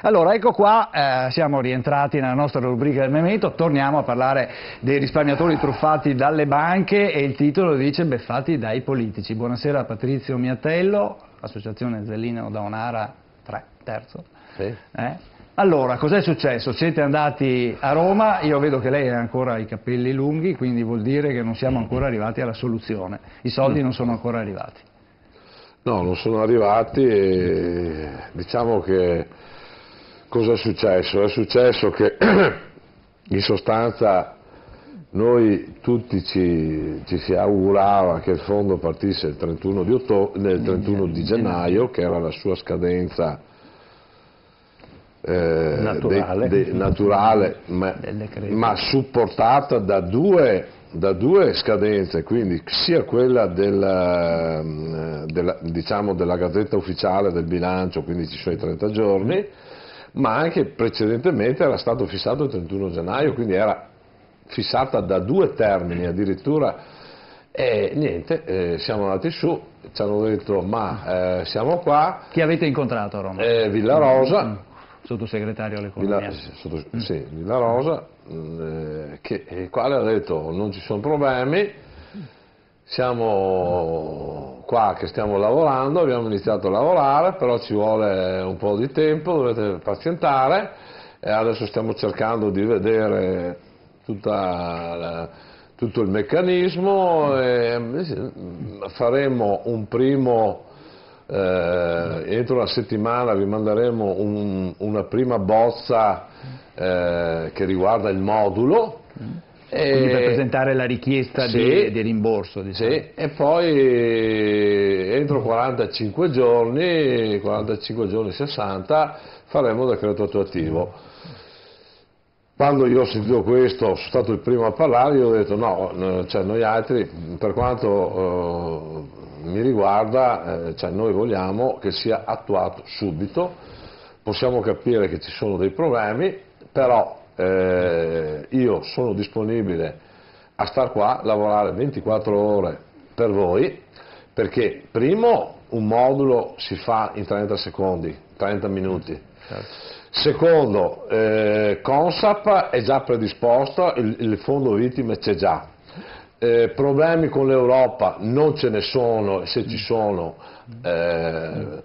Allora, ecco qua, siamo rientrati nella nostra rubrica del Memento, torniamo a parlare dei risparmiatori truffati dalle banche e il titolo dice beffati dai politici. Buonasera Patrizio Miatello, Associazione Zellino Daonara 3, terzo. Sì. Allora, cos'è successo? Siete andati a Roma, io vedo che lei ha ancora i capelli lunghi, quindi vuol dire che non siamo ancora arrivati alla soluzione, i soldi non sono ancora arrivati. No, non sono arrivati e diciamo che cosa è successo? È successo che in sostanza noi tutti ci si augurava che il fondo partisse il 31 di gennaio, che era la sua scadenza naturale, ma supportata da due scadenze, quindi sia quella diciamo della Gazzetta Ufficiale del bilancio, quindi ci sono i 30 giorni, ma anche precedentemente era stato fissato il 31 gennaio, quindi era fissata da due termini addirittura. E niente, siamo andati su, ci hanno detto ma siamo qua. Chi avete incontrato a Roma? Villarosa. Sottosegretario all'economia. Sì, Villarosa, il quale ha detto non ci sono problemi, siamo qua che stiamo lavorando, abbiamo iniziato a lavorare, però ci vuole un po' di tempo, dovete pazientare, e adesso stiamo cercando di vedere tutto il meccanismo e faremo un primo. Entro una settimana vi manderemo una prima bozza che riguarda il modulo, quindi per presentare la richiesta di rimborso, diciamo. Sì, e poi entro 45 giorni 60 faremo il decreto attuativo. Quando io ho sentito questo, sono stato il primo a parlare, io ho detto no, cioè noi altri, per quanto mi riguarda, cioè noi vogliamo che sia attuato subito, possiamo capire che ci sono dei problemi, però io sono disponibile a star qua, lavorare 24 ore per voi, perché primo un modulo si fa in 30 secondi, 30 minuti. Certo. Secondo, Consap è già predisposto, il fondo vittime c'è già. Problemi con l'Europa non ce ne sono, se ci sono. Beh,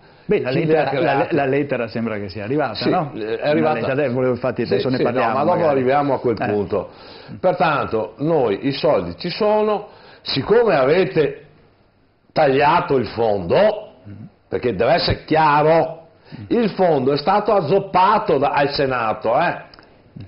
la lettera sembra che sia arrivata, sì, no? È arrivata. Infatti adesso ne parliamo. No, ma dopo arriviamo a quel punto. Pertanto, noi i soldi ci sono, siccome avete tagliato il fondo, perché deve essere chiaro, il fondo è stato azzoppato al Senato,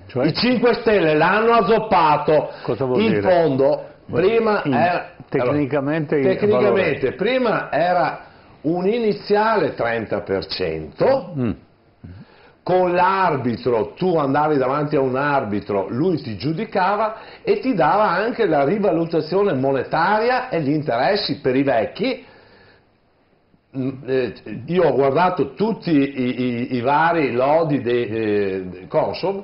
Cioè? I 5 Stelle l'hanno azzoppato. Cosa vuol il dire? Fondo prima era tecnicamente prima era un iniziale 30%, con l'arbitro, tu andavi davanti a un arbitro, lui ti giudicava e ti dava anche la rivalutazione monetaria e gli interessi per i vecchi. Io ho guardato tutti i vari lodi dei Consob,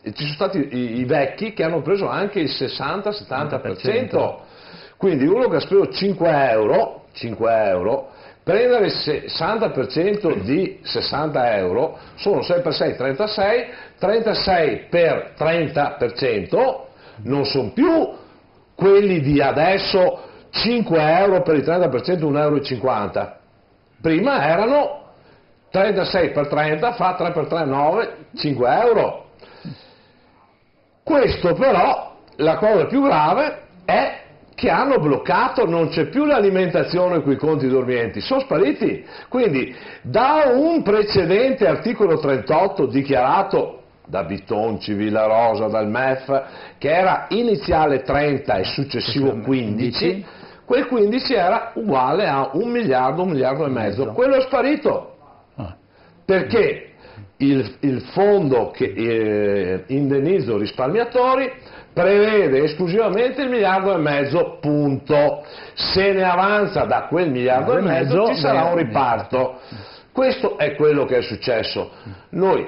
ci sono stati i vecchi che hanno preso anche il 60-70%, quindi uno che ha speso 5 euro, prendere il 60% di 60 euro sono 6 per 6, 36 per 30% non sono più quelli di adesso 5 euro per il 30%, 1,50 euro. Prima erano 36 per 30 fa 3 per 3, 9, 5 euro. Questo però, la cosa più grave è che hanno bloccato, non c'è più l'alimentazione con i conti dormienti, sono spariti. Quindi da un precedente articolo 38 dichiarato da Bitonci, Villarosa, dal MEF, che era iniziale 30 e successivo 15, quel 15 era uguale a 1 miliardo, 1 miliardo e mezzo. Quello è sparito. Perché il fondo che indennizzo risparmiatori prevede esclusivamente il 1,5 miliardi, punto. Se ne avanza da quel 1,5 miliardi ci sarà un riparto. Questo è quello che è successo. Noi,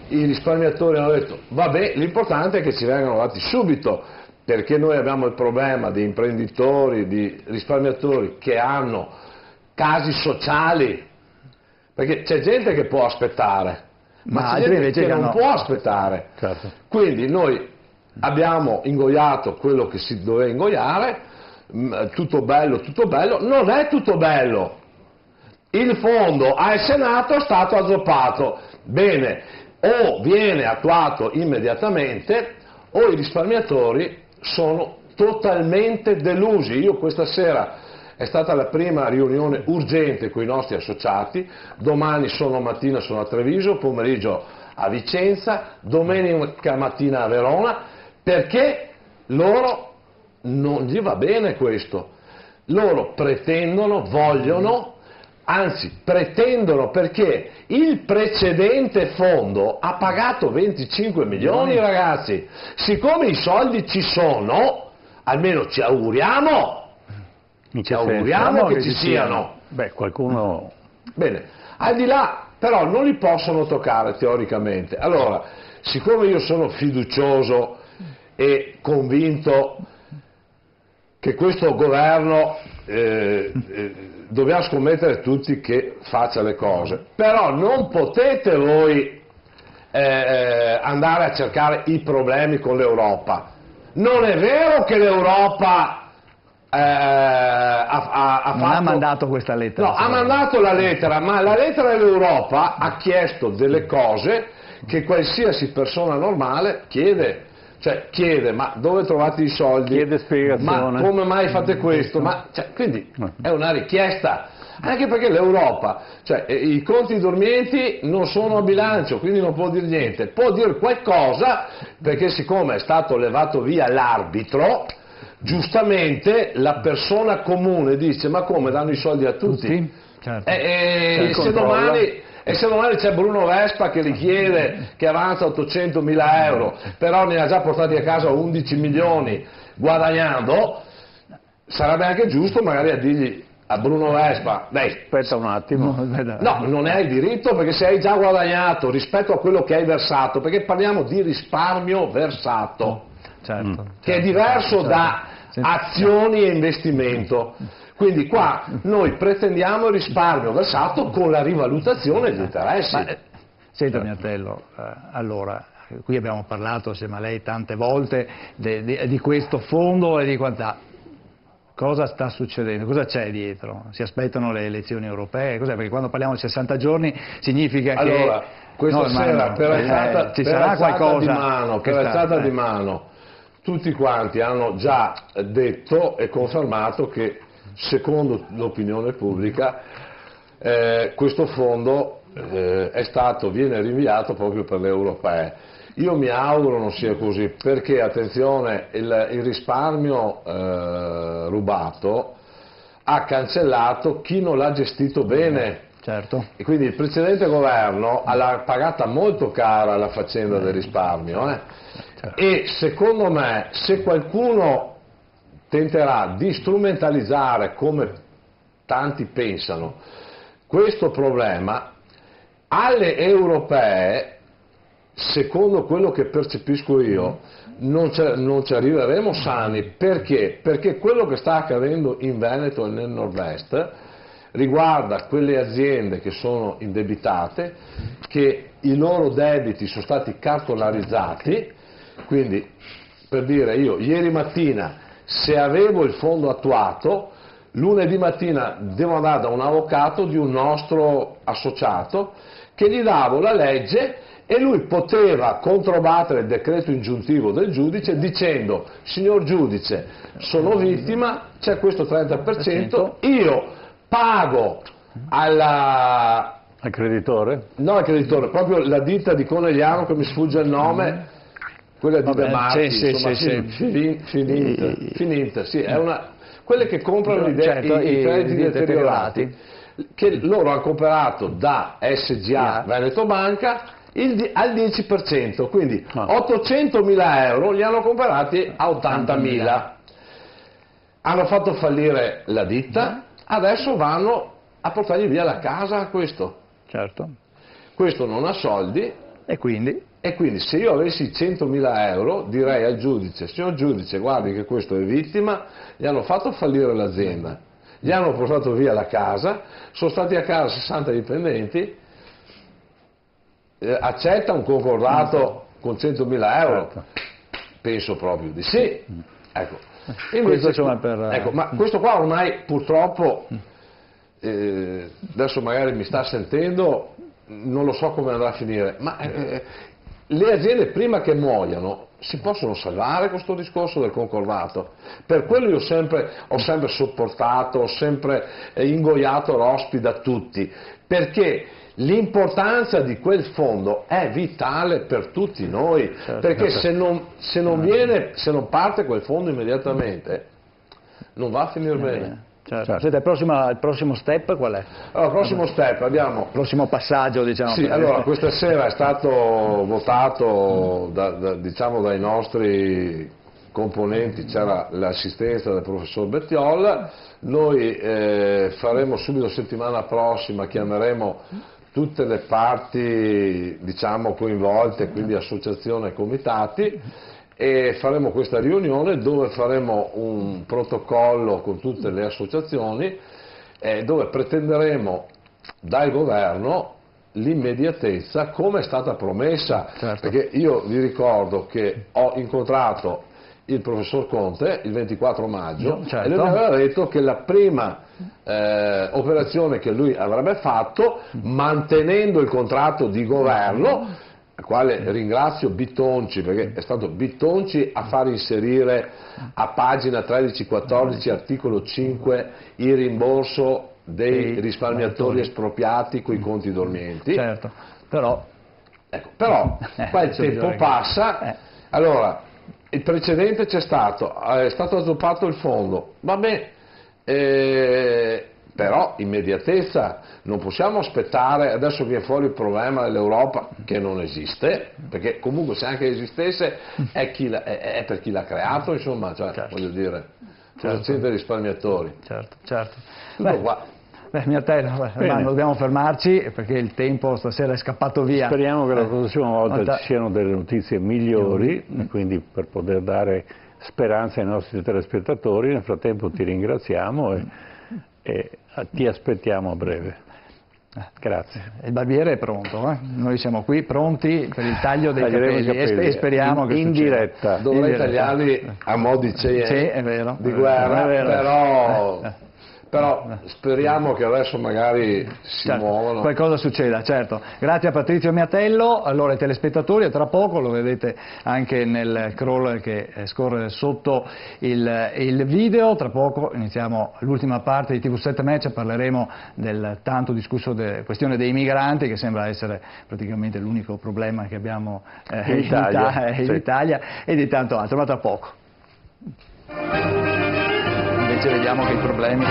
i risparmiatori, hanno detto vabbè, l'importante è che ci vengano dati subito, perché noi abbiamo il problema di imprenditori, di risparmiatori che hanno casi sociali, perché c'è gente che può aspettare, ma c'è gente che non può aspettare. Certo. Quindi noi abbiamo ingoiato quello che si doveva ingoiare, tutto bello, non è tutto bello. Il fondo al Senato è stato azzoppato, bene, o viene attuato immediatamente o i risparmiatori sono totalmente delusi. Io questa sera è stata la prima riunione urgente con i nostri associati, domani mattina sono a Treviso, pomeriggio a Vicenza, domenica mattina a Verona, perché loro non gli va bene questo. Loro pretendono, vogliono, anzi pretendono, perché il precedente fondo ha pagato 25 milioni, ragazzi. Siccome i soldi ci sono, almeno ci auguriamo che ci siano. Beh, qualcuno... Bene, al di là, però non li possono toccare teoricamente. Allora, siccome io sono fiducioso e convinto che questo governo dobbiamo scommettere tutti che faccia le cose, però non potete voi andare a cercare i problemi con l'Europa. Non è vero che l'Europa ha mandato questa lettera. No, ha mandato la lettera, ma la lettera dell'Europa ha chiesto delle cose che qualsiasi persona normale chiede. Cioè chiede, ma dove trovate i soldi? Chiede spiegazione. Ma come mai fate questo? Quindi è una richiesta, anche perché l'Europa, cioè i conti dormienti non sono a bilancio, quindi non può dire niente. Può dire qualcosa, perché siccome è stato levato via l'arbitro, giustamente la persona comune dice, ma come danno i soldi a tutti? Certo. E se domani c'è Bruno Vespa che li chiede, che avanza 800.000 euro, però ne ha già portati a casa 11 milioni guadagnando, sarebbe anche giusto magari a dirgli a Bruno Vespa, dai, aspetta un attimo. No, non hai diritto, perché se hai già guadagnato rispetto a quello che hai versato, perché parliamo di risparmio versato, certo, che è diverso da azioni e investimento. Quindi qua noi pretendiamo il risparmio versato con la rivalutazione degli interessi. Senta Miatello, allora, qui abbiamo parlato assieme a lei tante volte di questo fondo e di quant'altro. Cosa sta succedendo? Cosa c'è dietro? Si aspettano le elezioni europee? Cos'è? Perché quando parliamo di 60 giorni significa che... Allora, questa sera ci sarà qualcosa per alzata di mano, tutti quanti hanno già detto e confermato che secondo l'opinione pubblica questo fondo viene rinviato proprio per le europee. Io mi auguro non sia così, perché attenzione, il risparmio rubato ha cancellato chi non l'ha gestito bene. Certo. E quindi il precedente governo l'ha pagata molto cara la faccenda del risparmio. Certo. E secondo me, se qualcuno tenterà di strumentalizzare, come tanti pensano, questo problema, alle europee, secondo quello che percepisco io, non ci arriveremo sani. Perché? Perché quello che sta accadendo in Veneto e nel nord-est riguarda quelle aziende che sono indebitate, che i loro debiti sono stati cartolarizzati. Quindi, per dire, io ieri mattina, se avevo il fondo attuato, lunedì mattina devo andare da un avvocato di un nostro associato che gli davo la legge e lui poteva controbattere il decreto ingiuntivo del giudice dicendo: signor giudice, sono vittima, c'è questo 30%, io pago al creditore? No, al creditore, proprio la ditta di Conegliano, che mi sfugge il nome, quella di De Marchi, Fininta, sì, è quelle che comprano i crediti deteriorati, che loro hanno comprato da SGA Veneto Banca al 10%, quindi 800.000 euro li hanno comprati a 80.000. Hanno fatto fallire la ditta, adesso vanno a portargli via la casa a questo. Certo. Questo non ha soldi e quindi se io avessi 100.000 euro direi al giudice: signor giudice, guardi che questo è vittima, gli hanno fatto fallire l'azienda, gli hanno portato via la casa, sono stati a casa 60 dipendenti, accetta un concordato con 100.000 euro? Certo. Penso proprio di sì. Ecco. Questo, insomma, Ecco, ma questo qua ormai purtroppo, adesso magari mi sta sentendo, non lo so come andrà a finire, ma le aziende prima che muoiano si possono salvare con questo discorso del concordato. Per quello io ho sempre sopportato, ho sempre ingoiato rospi da tutti, perché l'importanza di quel fondo è vitale per tutti noi, perché se non parte quel fondo immediatamente non va a finire bene. Certo. Senta, il prossimo step qual è? Allora, il prossimo step abbiamo... Il prossimo passaggio, diciamo. Sì, allora, questa sera è stato votato diciamo, dai nostri componenti, c'era l'assistenza del professor Bettiol, noi faremo subito settimana prossima, chiameremo tutte le parti, diciamo, coinvolte, quindi associazioni e comitati, e faremo questa riunione dove faremo un protocollo con tutte le associazioni, dove pretenderemo dal governo l'immediatezza come è stata promessa, certo. Perché io vi ricordo che ho incontrato il professor Conte il 24 maggio, certo. E lui mi aveva detto che la prima operazione che lui avrebbe fatto, mantenendo il contratto di governo, al quale ringrazio Bitonci, perché è stato Bitonci a far inserire a pagina 13-14 articolo 5 il rimborso dei risparmiatori espropriati con i conti dormienti. Certo, però qua il tempo passa, allora il precedente c'è stato, è stato azzoppato il fondo, vabbè, però immediatezza, non possiamo aspettare, adesso viene fuori il problema dell'Europa che non esiste, perché comunque se anche esistesse è per chi l'ha creato, insomma, cioè, certo. Voglio dire, cosa c'entra i risparmiatori? Certo. Tutto qua. Miatello, dobbiamo fermarci perché il tempo stasera è scappato via. Speriamo che la prossima volta ci siano delle notizie migliori, quindi per poter dare speranza ai nostri telespettatori. Nel frattempo ti ringraziamo e ti aspettiamo a breve. Grazie. Il barbiere è pronto, noi siamo qui pronti per il taglio dei Taglieremo capelli e speriamo che in succeda. diretta. Dovrei tagliarli a mo' di è vero, di guerra, è vero. però speriamo che adesso magari si muovano. Qualcosa succeda, certo. Grazie a Patrizio Miatello. Allora, i telespettatori, a tra poco, lo vedete anche nel crawl che scorre sotto il video, tra poco iniziamo l'ultima parte di TV7 Match, parleremo del tanto discusso questione dei migranti, che sembra essere praticamente l'unico problema che abbiamo in Italia, e di tanto altro, ma tra poco. Invece vediamo che i problemi